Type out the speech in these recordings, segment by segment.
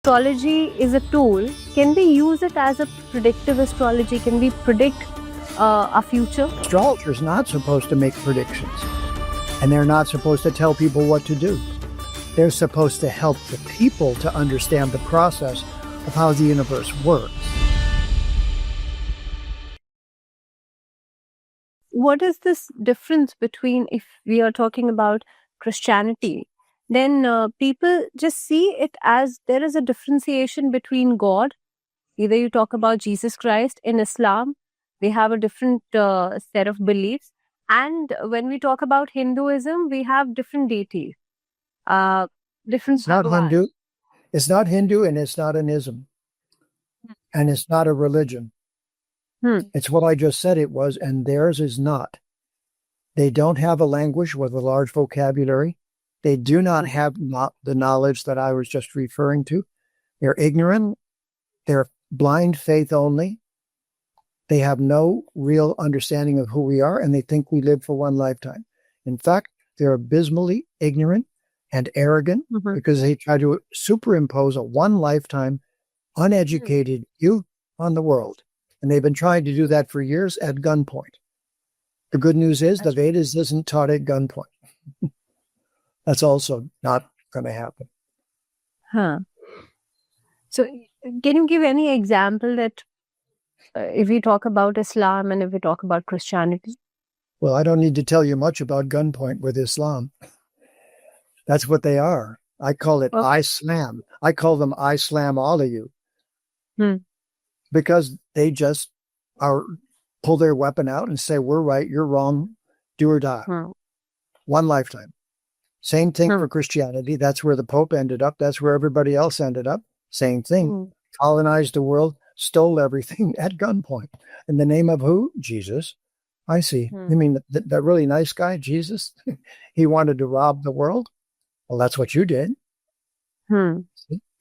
astrology is a tool, can we use it as a predictive astrology? Can we predict a future? Astrologers not supposed to make predictions, and they're not supposed to tell people what to do. They're supposed to help the people to understand the process of how the universe works. What is this difference between, if we are talking about Christianity, then people just see it as there is a differentiation between God. Either you talk about Jesus Christ. In Islam, they have a different set of beliefs. And when we talk about Hinduism, we have different deities, different It's not bhagwan. Hindu. It's not Hindu, and it's not an ism, and it's not a religion. It's what I just said it was, and theirs is not. They don't have a language with a large vocabulary. They do not have the knowledge that I was just referring to. They're ignorant. They're blind faith only. They have no real understanding of who we are, and they think we live for one lifetime. In fact, they're abysmally ignorant and arrogant because they try to superimpose a one lifetime uneducated you on the world. And they've been trying to do that for years at gunpoint. The good news is the Vedas isn't taught at gunpoint. That's also not going to happen. So can you give any example that if we talk about Islam and if we talk about Christianity? Well, I don't need to tell you much about gunpoint with Islam. That's what they are. I call it I slam. I call them I slam all of you. Because they just pull their weapon out and say, we're right, you're wrong, do or die. One lifetime. Same thing for Christianity. That's where the Pope ended up. That's where everybody else ended up. Same thing. Colonized the world, stole everything at gunpoint. In the name of who? Jesus. I see. You mean that really nice guy, Jesus? He wanted to rob the world? Well, that's what you did. And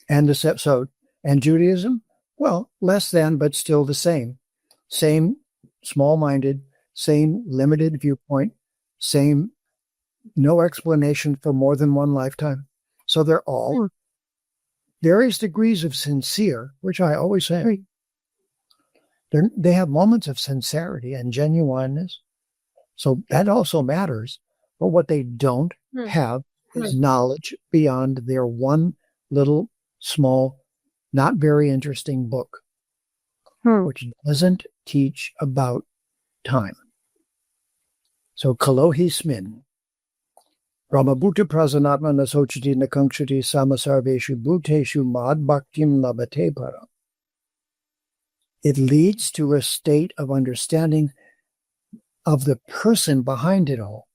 and Judaism? Well, less than, but still the same. Same small-minded, same limited viewpoint, same no explanation for more than one lifetime. So they're all various degrees of sincere, which I always say. They have moments of sincerity and genuineness. So that also matters. But what they don't have is knowledge beyond their one little, small, not very interesting book, which doesn't teach about time. So, Kalohismin, Brahmabhuta Prasanatma Nasochiti Nakangshati Samasarveshu Bhuteshu Mad Bhaktim Labate Para. It leads to a state of understanding of the person behind it all.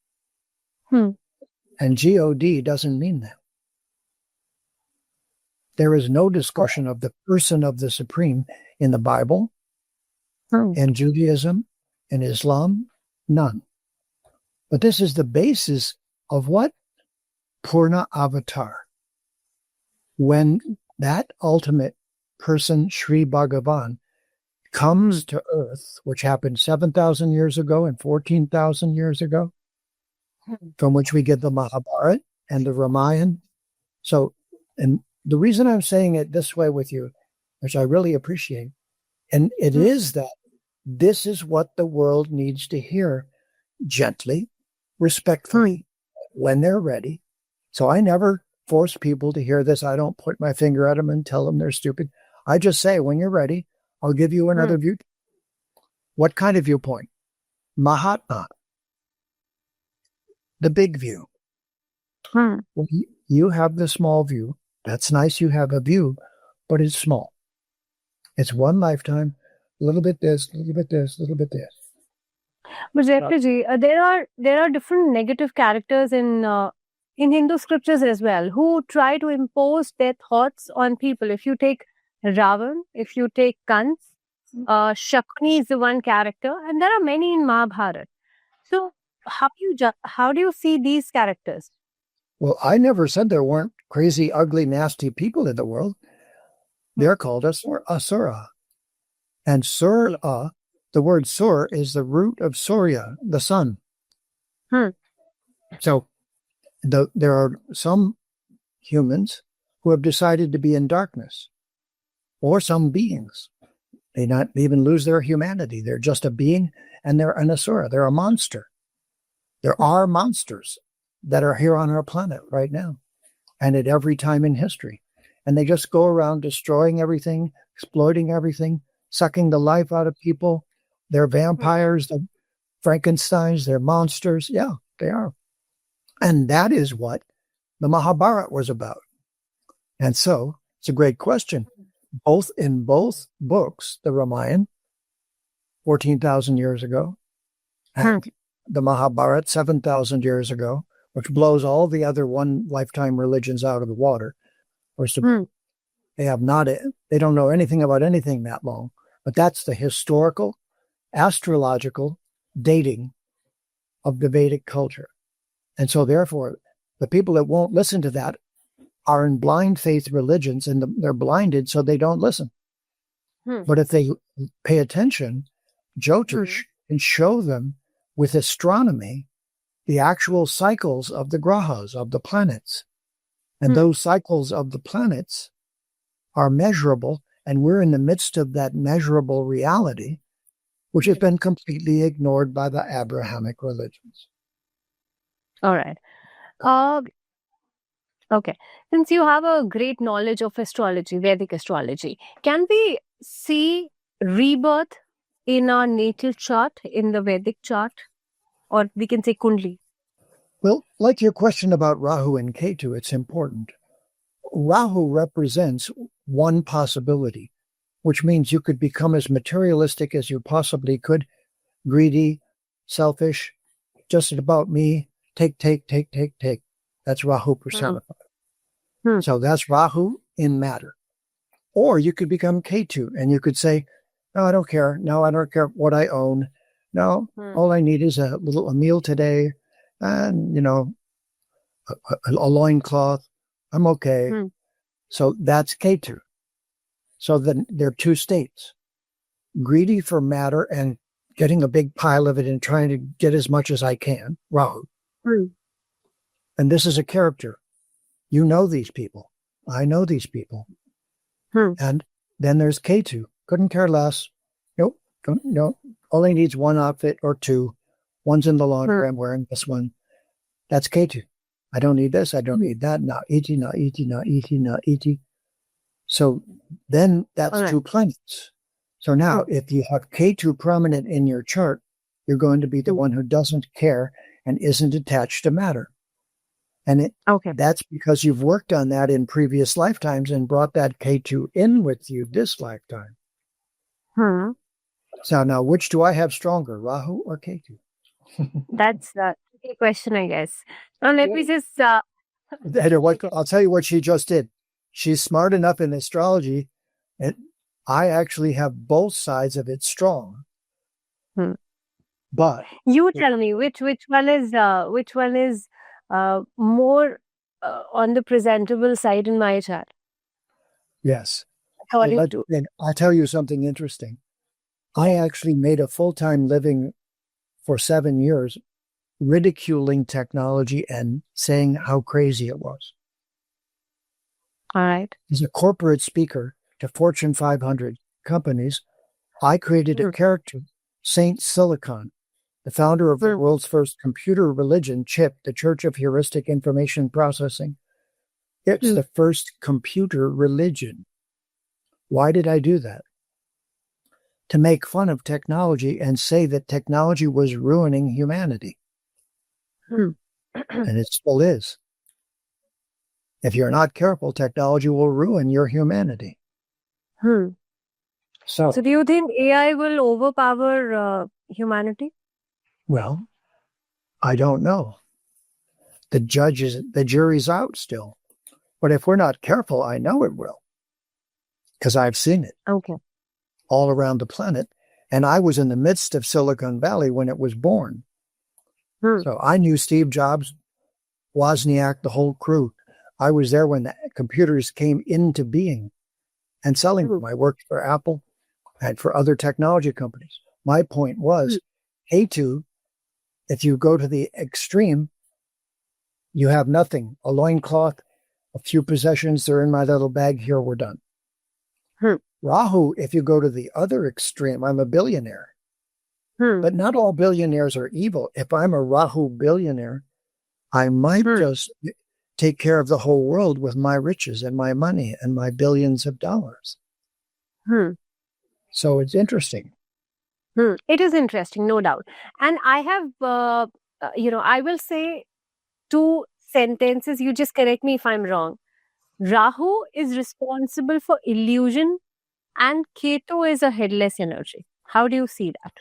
And God doesn't mean that. There is no discussion of the person of the Supreme in the Bible, in Judaism, in Islam, none. But this is the basis of what? Purna Avatar. When that ultimate person, Sri Bhagavan, comes to earth, which happened 7,000 years ago and 14,000 years ago, from which we get the Mahabharata and the Ramayana. So, and the reason I'm saying it this way with you, which I really appreciate, and it is that this is what the world needs to hear gently, respectfully, when they're ready. So I never force people to hear this. I don't point my finger at them and tell them they're stupid. I just say, when you're ready, I'll give you another view. What kind of viewpoint? Mahatma. The big view. Well, you have the small view. That's nice. You have a view, but it's small. It's one lifetime, a little bit this, a little bit this, a little bit this. But Jeffrey ji, there are different negative characters in Hindu scriptures as well who try to impose their thoughts on people. If you take Ravan, if you take Kans, Shakuni is the one character, and there are many in Mahabharata. So how do you see these characters? Well, I never said there weren't crazy, ugly, nasty people in the world. They're called Asura. And Sura, the word Sur is the root of Surya, the sun. So there are some humans who have decided to be in darkness, or some beings. They not even lose their humanity. They're just a being, and they're an asura. They're a monster. There are monsters that are here on our planet right now and at every time in history. And they just go around destroying everything, exploiting everything, sucking the life out of people. They're vampires, they're Frankensteins, they're monsters. Yeah, they are. And that is what the Mahabharata was about. And so it's a great question. In both books, the Ramayana, 14,000 years ago, and the Mahabharata, 7,000 years ago, which blows all the other one lifetime religions out of the water. They don't know anything about anything that long. But that's the historical, astrological dating of the Vedic culture. And so therefore, the people that won't listen to that are in blind faith religions, and they're blinded, so they don't listen. But if they pay attention, Jyotish can show them with astronomy the actual cycles of the grahas, of the planets. And those cycles of the planets are measurable, and we're in the midst of that measurable reality, which has been completely ignored by the Abrahamic religions. All right. Okay. Since you have a great knowledge of astrology, Vedic astrology, can we see rebirth in our natal chart, in the Vedic chart? Or we can say Kundli? Well, like your question about Rahu and Ketu, it's important. Rahu represents one possibility, which means you could become as materialistic as you possibly could, greedy, selfish, just about me, take. That's Rahu personified. So that's Rahu in matter. Or you could become Ketu and you could say, no, I don't care. No, I don't care what I own. No, all I need is a meal today and, a loincloth. I'm okay. So that's Ketu. So then there are two states. Greedy for matter and getting a big pile of it and trying to get as much as I can, Rahu. And this is a character. You know these people. I know these people. And then there's Ketu. Couldn't care less. Nope. No. Only needs one outfit or two. One's in the laundry. I'm wearing this one. That's Ketu. I don't need this. I don't need that. Not iti. So then that's two planets. So now if you have Ketu prominent in your chart, you're going to be the one who doesn't care and isn't attached to matter. And that's because you've worked on that in previous lifetimes and brought that Ketu in with you this lifetime. So now, which do I have stronger, Rahu or Ketu? That's the question, I guess. Now, let me just... I'll tell you what she just did. She's smart enough in astrology, and I actually have both sides of it strong. But you tell me which one is more on the presentable side in my chart. Yes. And I'll tell you something interesting. I actually made a full-time living for 7 years ridiculing technology and saying how crazy it was. All right. As a corporate speaker to Fortune 500 companies, I created a character, Saint Silicon, the founder of the world's first computer religion, CHIP, the Church of Heuristic Information Processing. It's the first computer religion. Why did I do that? To make fun of technology and say that technology was ruining humanity. And it still is. If you're not careful, technology will ruin your humanity. So do you think AI will overpower humanity? Well, I don't know. The jury's out still. But if we're not careful, I know it will. Because I've seen it. Okay. All around the planet. And I was in the midst of Silicon Valley when it was born. So I knew Steve Jobs, Wozniak, the whole crew. I was there when the computers came into being and selling them. I worked for Apple and for other technology companies. My point was, Ketu, if you go to the extreme, you have nothing. A loincloth, a few possessions, they're in my little bag. Here, we're done. Rahu, if you go to the other extreme, I'm a billionaire. But not all billionaires are evil. If I'm a Rahu billionaire, I might just take care of the whole world with my riches and my money and my billions of dollars. So it's interesting. It is interesting, no doubt. And I have, I will say 2 sentences. You just correct me if I'm wrong. Rahu is responsible for illusion and Ketu is a headless energy. How do you see that?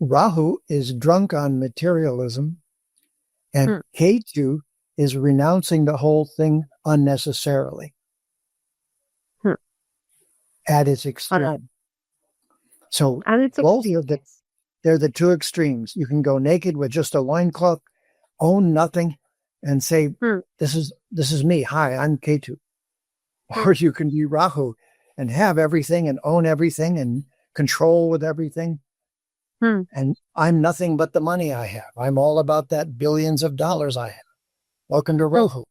Rahu is drunk on materialism and Ketu is renouncing the whole thing unnecessarily at its extreme. So both of them, they're the 2 extremes. You can go naked with just a loincloth, own nothing, and say, this is me. Hi, I'm Ketu. Or you can be Rahu and have everything and own everything and control with everything. And I'm nothing but the money I have. I'm all about that billions of dollars I have. Welcome to Rahu.